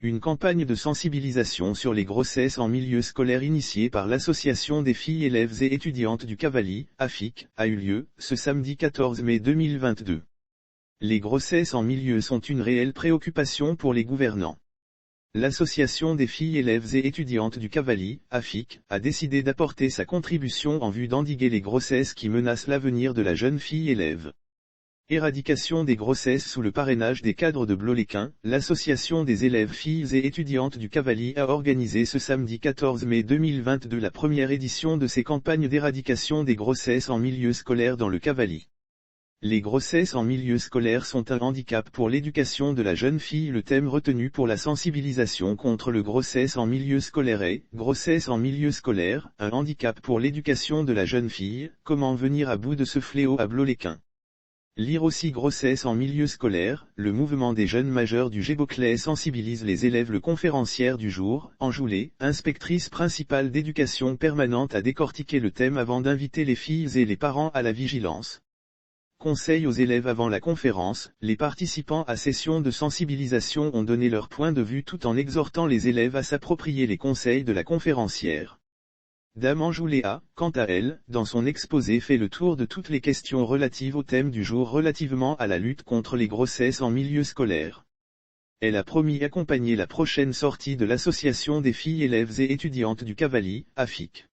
Une campagne de sensibilisation sur les grossesses en milieu scolaire initiée par l'Association des filles élèves et étudiantes du Cavally, AFIC, a eu lieu, ce samedi 14 mai 2022. Les grossesses en milieu sont une réelle préoccupation pour les gouvernants. L'Association des filles élèves et étudiantes du Cavally, AFIC, a décidé d'apporter sa contribution en vue d'endiguer les grossesses qui menacent l'avenir de la jeune fille élève. Éradication des grossesses sous le parrainage des cadres de Bloléquin, l'association des élèves filles et étudiantes du Cavally a organisé ce samedi 14 mai 2022 la première édition de ces campagnes d'éradication des grossesses en milieu scolaire dans le Cavally. Les grossesses en milieu scolaire sont un handicap pour l'éducation de la jeune fille. Le thème retenu pour la sensibilisation contre le grossesse en milieu scolaire est « Grossesse en milieu scolaire, un handicap pour l'éducation de la jeune fille, comment venir à bout de ce fléau à Bloléquin ». Lire aussi grossesse en milieu scolaire, le mouvement des jeunes majeurs du Géboclès sensibilise les élèves. Le conférencière du jour, Anjoulet, inspectrice principale d'éducation permanente, a décortiqué le thème avant d'inviter les filles et les parents à la vigilance. Conseil aux élèves avant la conférence, les participants à session de sensibilisation ont donné leur point de vue tout en exhortant les élèves à s'approprier les conseils de la conférencière. Dame Anjoulet a, quant à elle, dans son exposé fait le tour de toutes les questions relatives au thème du jour relativement à la lutte contre les grossesses en milieu scolaire. Elle a promis accompagner la prochaine sortie de l'Association des filles élèves et étudiantes du Cavally, AFIC.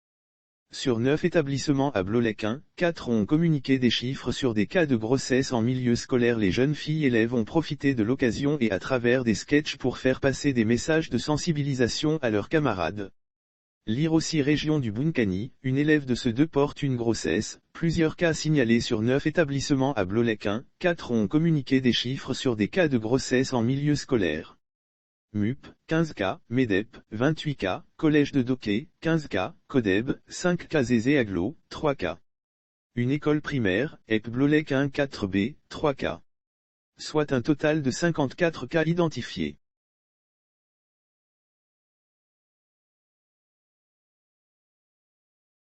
Sur 9 établissements à Bloléquin, 4 ont communiqué des chiffres sur des cas de grossesse en milieu scolaire. Les jeunes filles élèves ont profité de l'occasion et à travers des sketchs pour faire passer des messages de sensibilisation à leurs camarades. Lire aussi région du Bunkani, une élève de CE2 porte une grossesse, plusieurs cas signalés sur 9 établissements à Bloléquin, 4 ont communiqué des chiffres sur des cas de grossesse en milieu scolaire. MUP, 15 cas, MEDEP, 28 cas, Collège de Doquet, 15 cas, CODEB, 5 cas et Aglo, 3 cas. Une école primaire, EP Bloléquin 4B, 3 cas. Soit un total de 54 cas identifiés.